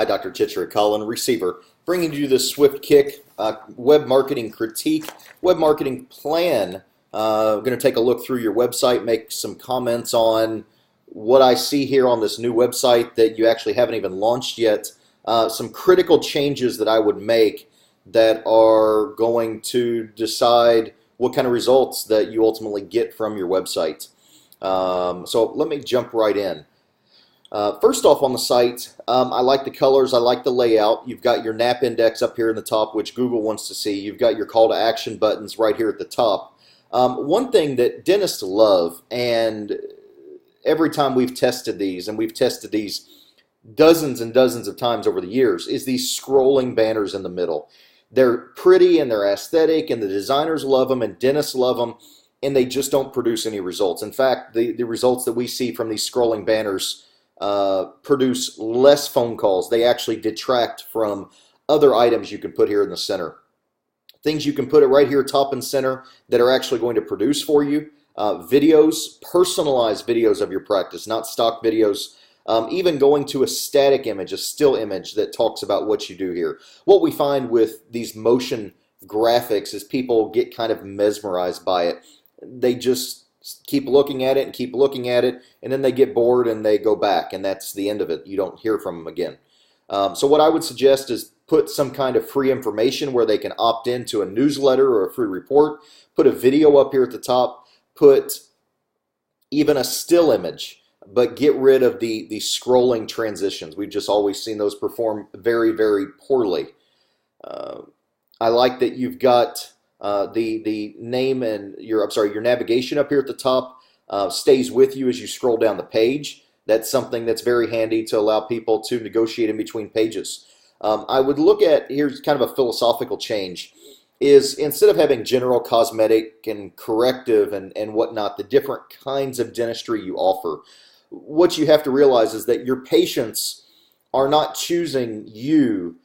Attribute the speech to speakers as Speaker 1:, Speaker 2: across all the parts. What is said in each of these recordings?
Speaker 1: Hi, Dr. Chitre, Colin, receiver, bringing you the Swift Kick web marketing critique, web marketing plan. I'm going to take a look through your website, make some comments on what I see here on this new website that you actually haven't even launched yet. Some critical changes that I would make that are going to decide what kind of results that you ultimately get from your website. So let me jump right in. First off on the site, I like the colors, I like the layout. You've got your NAP index up here in the top, which Google wants to see. You've got your call to action buttons right here at the top. One thing that dentists love, and every time we've tested these, and we've tested these dozens and dozens of times over the years, is these scrolling banners in the middle. They're pretty and they're aesthetic, and the designers love them and dentists love them, and they just don't produce any results. In fact, the results that we see from these scrolling banners produce less phone calls. They actually detract from other items you can put here in the center. Things you can put it right here top and center that are actually going to produce for you. Videos, personalized videos of your practice, not stock videos. Even going to a static image, a still image that talks about what you do here. What we find with these motion graphics is people get kind of mesmerized by it. They just keep looking at it and keep looking at it, and then they get bored and they go back, and that's the end of it. You don't hear from them again. So what I would suggest is put some kind of free information where they can opt into a newsletter or a free report. Put a video up here at the top. Put even a still image, but get rid of the scrolling transitions. We've just always seen those perform very, very poorly. I like that you've got the name and your navigation up here at the top stays with you as you scroll down the page. That's something that's very handy to allow people to negotiate in between pages. I would look at, here's kind of a philosophical change, is instead of having general, cosmetic, and corrective and whatnot, the different kinds of dentistry you offer, what you have to realize is that your patients are not choosing you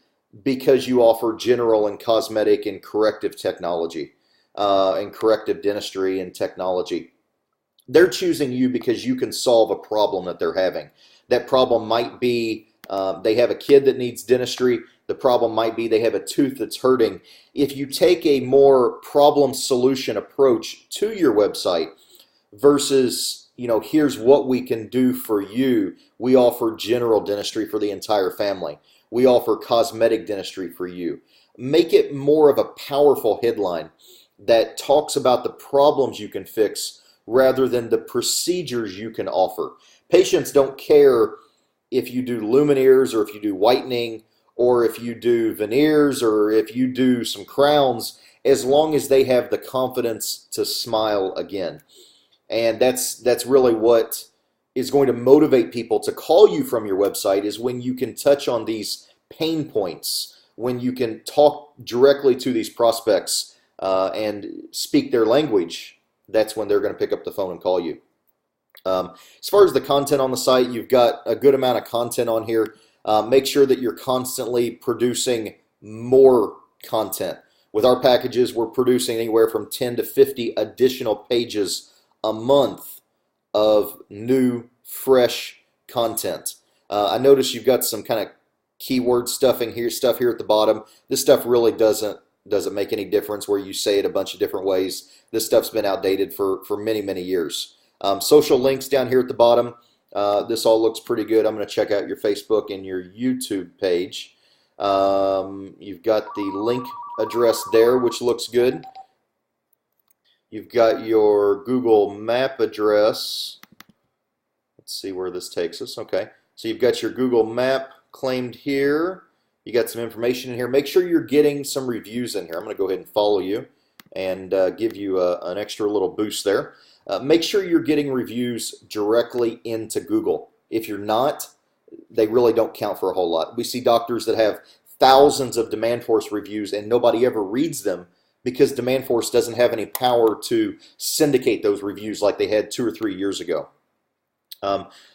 Speaker 1: because you offer general and cosmetic and corrective technology and corrective dentistry and technology. They're choosing you because you can solve a problem that they're having. That problem might be they have a kid that needs dentistry. The problem might be they have a tooth that's hurting. If you take a more problem solution approach to your website versus, here's what we can do for you. We offer general dentistry for the entire family. We offer cosmetic dentistry for you. Make it more of a powerful headline that talks about the problems you can fix rather than the procedures you can offer. Patients don't care if you do lumineers or if you do whitening or if you do veneers or if you do some crowns, as long as they have the confidence to smile again. And that's really what is going to motivate people to call you from your website, is when you can touch on these pain points, when you can talk directly to these prospects and speak their language. That's when they're going to pick up the phone and call you. As far as the content on the site, you've got a good amount of content on here. Make sure that you're constantly producing more content. With our packages, we're producing anywhere from 10 to 50 additional pages a month of new, fresh content. I notice you've got some kind of keyword stuff here at the bottom. This stuff really doesn't make any difference where you say it a bunch of different ways. This stuff's been outdated for many, many years. Social links down here at the bottom. This all looks pretty good. I'm going to check out your Facebook and your YouTube page. You've got the link address there, which looks good. You've got your Google Map address. Let's see where this takes us. Okay, so you've got your Google Map claimed here. You got some information in here. Make sure you're getting some reviews in here. I'm going to go ahead and follow you and give you an extra little boost there. Make sure you're getting reviews directly into Google. If you're not, they really don't count for a whole lot. We see doctors that have thousands of Demandforce reviews and nobody ever reads them because Demandforce doesn't have any power to syndicate those reviews like they had 2 or 3 years ago.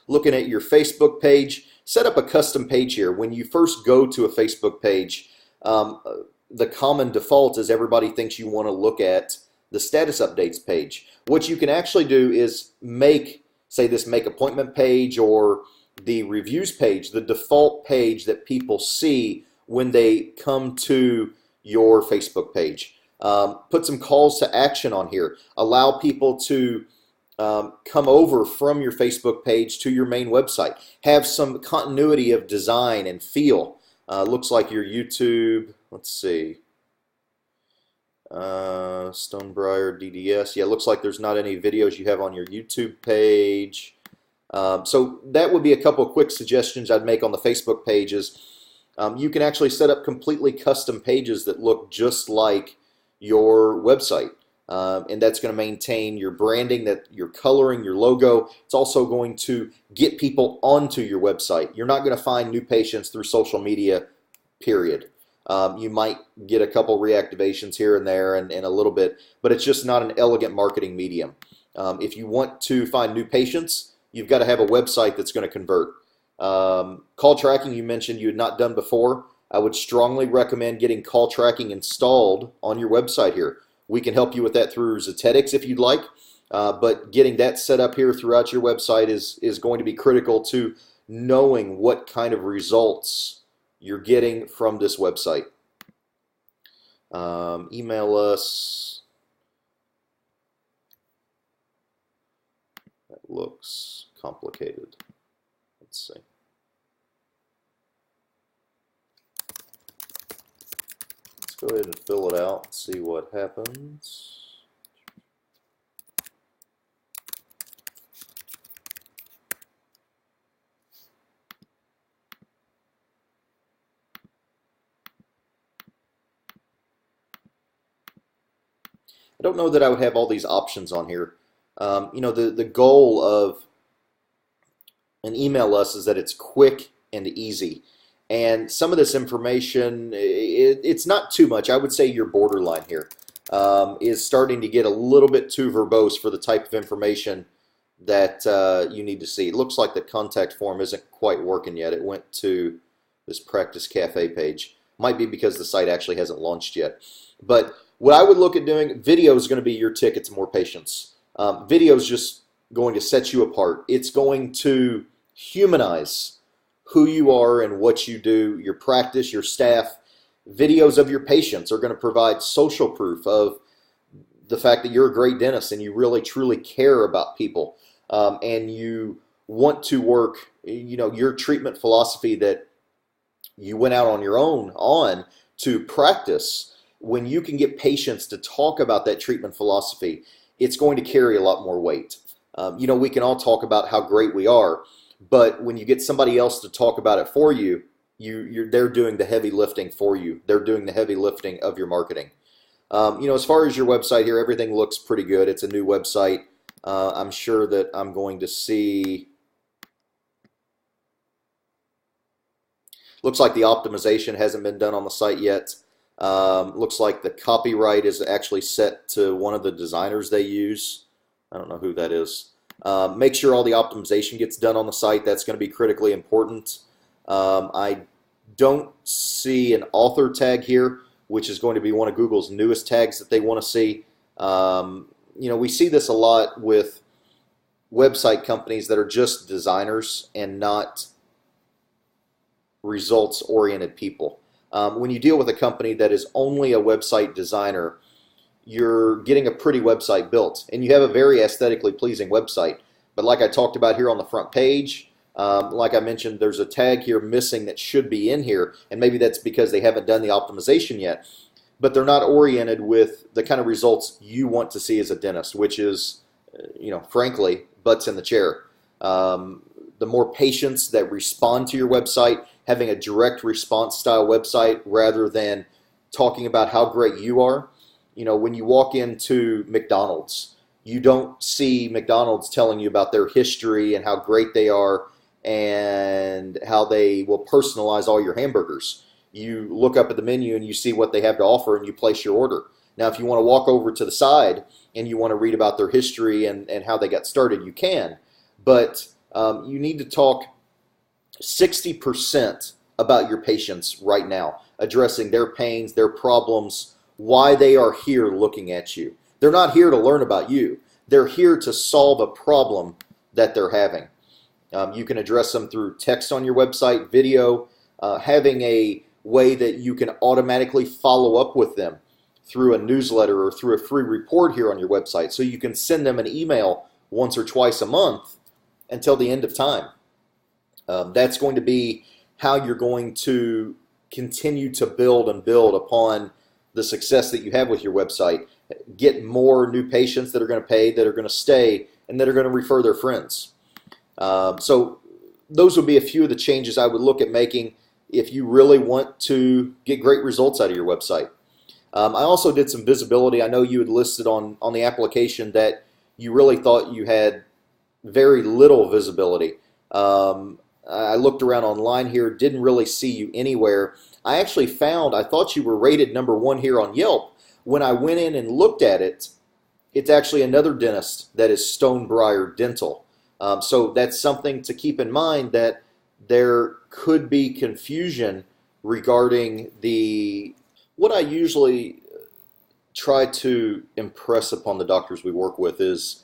Speaker 1: Looking at your Facebook page, set up a custom page here. When you first go to a Facebook page, the common default is everybody thinks you want to look at the status updates page. What you can actually do is make appointment page or the reviews page, the default page that people see when they come to your Facebook page. Put some calls to action on here. Allow people to come over from your Facebook page to your main website. Have some continuity of design and feel. Looks like your YouTube, let's see, Stonebriar DDS. Yeah, looks like there's not any videos you have on your YouTube page. So that would be a couple of quick suggestions I'd make on the Facebook pages. You can actually set up completely custom pages that look just like your website. And that's going to maintain your branding, that your coloring, your logo. It's also going to get people onto your website. You're not going to find new patients through social media, period. You might get a couple reactivations here and there and a little bit, but it's just not an elegant marketing medium. If you want to find new patients, you've got to have a website that's going to convert. Call tracking you mentioned you had not done before. I would strongly recommend getting call tracking installed on your website here. We can help you with that through Zetetics if you'd like, but getting that set up here throughout your website is going to be critical to knowing what kind of results you're getting from this website. Email us. That looks complicated. Let's see. Go ahead and fill it out and see what happens. I don't know that I would have all these options on here. You know, the goal of an email us is that it's quick and easy. And some of this information, it's not too much. I would say your borderline here is starting to get a little bit too verbose for the type of information that you need to see. It looks like the contact form isn't quite working yet. It went to this Practice Cafe page. Might be because the site actually hasn't launched yet. But what I would look at doing, video is going to be your ticket to more patients. Video is just going to set you apart. It's going to humanize who you are and what you do, your practice, your staff. Videos of your patients are going to provide social proof of the fact that you're a great dentist and you really truly care about people, and you want to work, you know, your treatment philosophy that you went out on your own on to practice. When you can get patients to talk about that treatment philosophy, it's going to carry a lot more weight. You know, we can all talk about how great we are, but when you get somebody else to talk about it for you, they're doing the heavy lifting for you. They're doing the heavy lifting of your marketing. You know, as far as your website here, everything looks pretty good. It's a new website. I'm sure that I'm going to see. Looks like the optimization hasn't been done on the site yet. Looks like the copyright is actually set to one of the designers they use. I don't know who that is. Make sure all the optimization gets done on the site. That's going to be critically important. I don't see an author tag here, which is going to be one of Google's newest tags that they want to see. You know, we see this a lot with website companies that are just designers and not results-oriented people. When you deal with a company that is only a website designer, you're getting a pretty website built, and you have a very aesthetically pleasing website. But like I talked about here on the front page, like I mentioned, there's a tag here missing that should be in here, and maybe that's because they haven't done the optimization yet. But they're not oriented with the kind of results you want to see as a dentist, which is, you know, frankly, butts in the chair. The more patients that respond to your website, having a direct response style website rather than talking about how great you are. You know, when you walk into McDonald's, you don't see McDonald's telling you about their history and how great they are and how they will personalize all your hamburgers. You look up at the menu and you see what they have to offer and you place your order. Now, if you want to walk over to the side and you want to read about their history and how they got started, you can. But you need to talk 60% about your patients right now, addressing their pains, their problems, why they are here looking at you. They're not here to learn about you. They're here to solve a problem that they're having. You can address them through text on your website, video, having a way that you can automatically follow up with them through a newsletter or through a free report here on your website. So you can send them an email once or twice a month until the end of time. That's going to be how you're going to continue to build and build upon the success that you have with your website. Get more new patients that are going to pay, that are going to stay, and that are going to refer their friends. So those would be a few of the changes I would look at making if you really want to get great results out of your website. I also did some visibility. I know you had listed on the application that you really thought you had very little visibility. I looked around online here, didn't really see you anywhere. I actually found, I thought you were rated #1 here on Yelp. When I went in and looked at it, it's actually another dentist that is Stonebriar Dental. So that's something to keep in mind, that there could be confusion regarding what I usually try to impress upon the doctors we work with is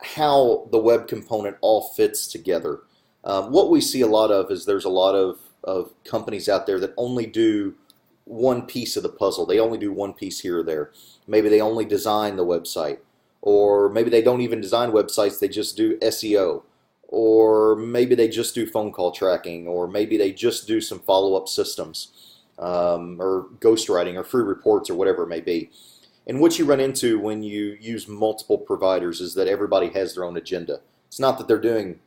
Speaker 1: how the web component all fits together. What we see a lot of is there's a lot of companies out there that only do one piece of the puzzle. They only do one piece here or there. Maybe they only design the website, or maybe they don't even design websites, they just do SEO, or maybe they just do phone call tracking, or maybe they just do some follow-up systems, or ghostwriting or free reports or whatever it may be. And what you run into when you use multiple providers is that everybody has their own agenda. It's not that they're doing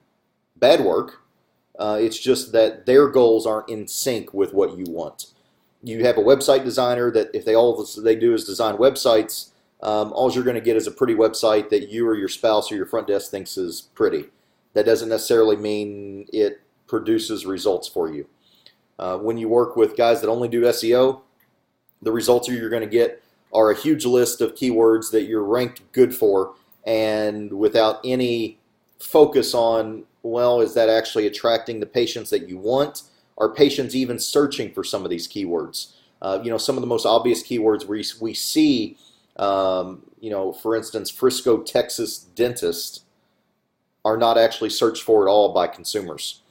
Speaker 1: bad work, it's just that their goals aren't in sync with what you want. You have a website designer that if all they do is design websites, all you're going to get is a pretty website that you or your spouse or your front desk thinks is pretty. That doesn't necessarily mean it produces results for you. When you work with guys that only do SEO, the results you're going to get are a huge list of keywords that you're ranked good for, and without any focus on, well, is that actually attracting the patients that you want? Are patients even searching for some of these keywords? Some of the most obvious keywords we see, for instance, Frisco, Texas dentist, are not actually searched for at all by consumers.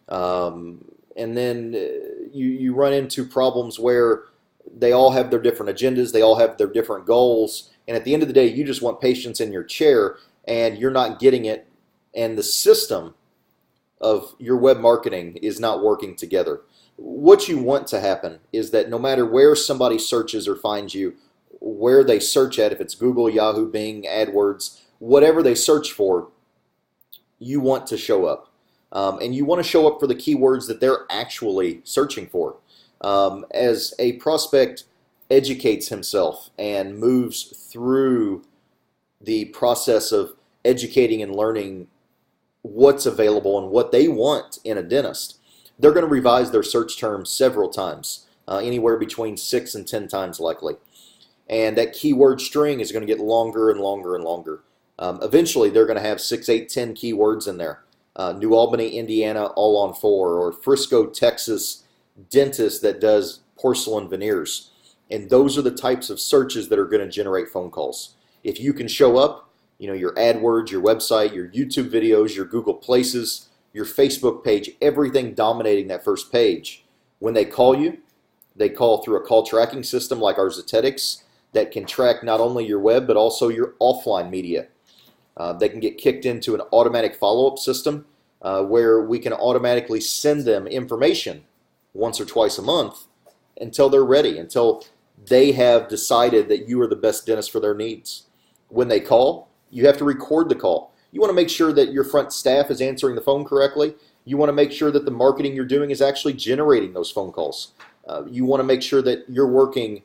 Speaker 1: And then you run into problems where they all have their different agendas, they all have their different goals, and at the end of the day, you just want patients in your chair, and you're not getting it, and the system of your web marketing is not working together. What you want to happen is that no matter where somebody searches or finds you, where they search at, if it's Google, Yahoo, Bing, AdWords, whatever they search for, you want to show up. And you want to show up for the keywords that they're actually searching for. As a prospect educates himself and moves through the process of educating and learning what's available and what they want in a dentist, they're going to revise their search terms several times, anywhere between 6 and 10 times likely. And that keyword string is going to get longer and longer and longer. Eventually, they're going to have 6, 8, 10 keywords in there. New Albany, Indiana, all on 4, or Frisco, Texas dentist that does porcelain veneers. And those are the types of searches that are going to generate phone calls. If you can show up, your AdWords, your website, your YouTube videos, your Google Places, your Facebook page, everything dominating that first page. When they call you, they call through a call tracking system like our Zetetics that can track not only your web but also your offline media. They can get kicked into an automatic follow-up system where we can automatically send them information once or twice a month until they're ready, until they have decided that you are the best dentist for their needs. When they call, you have to record the call. You want to make sure that your front staff is answering the phone correctly. You want to make sure that the marketing you're doing is actually generating those phone calls. You want to make sure that you're working,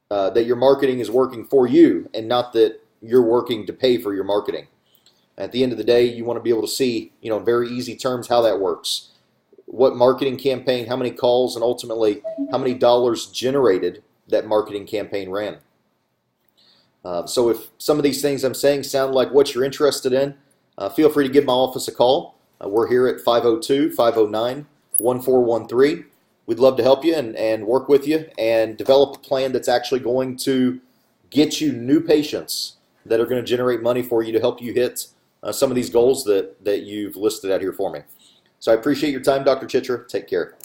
Speaker 1: that your marketing is working for you and not that you're working to pay for your marketing. At the end of the day, you want to be able to see, in very easy terms, how that works. What marketing campaign, how many calls, and ultimately how many dollars generated that marketing campaign ran. So if some of these things I'm saying sound like what you're interested in, feel free to give my office a call. We're here at 502-509-1413. We'd love to help you and work with you and develop a plan that's actually going to get you new patients that are going to generate money for you to help you hit some of these goals that you've listed out here for me. So I appreciate your time, Dr. Chitre. Take care.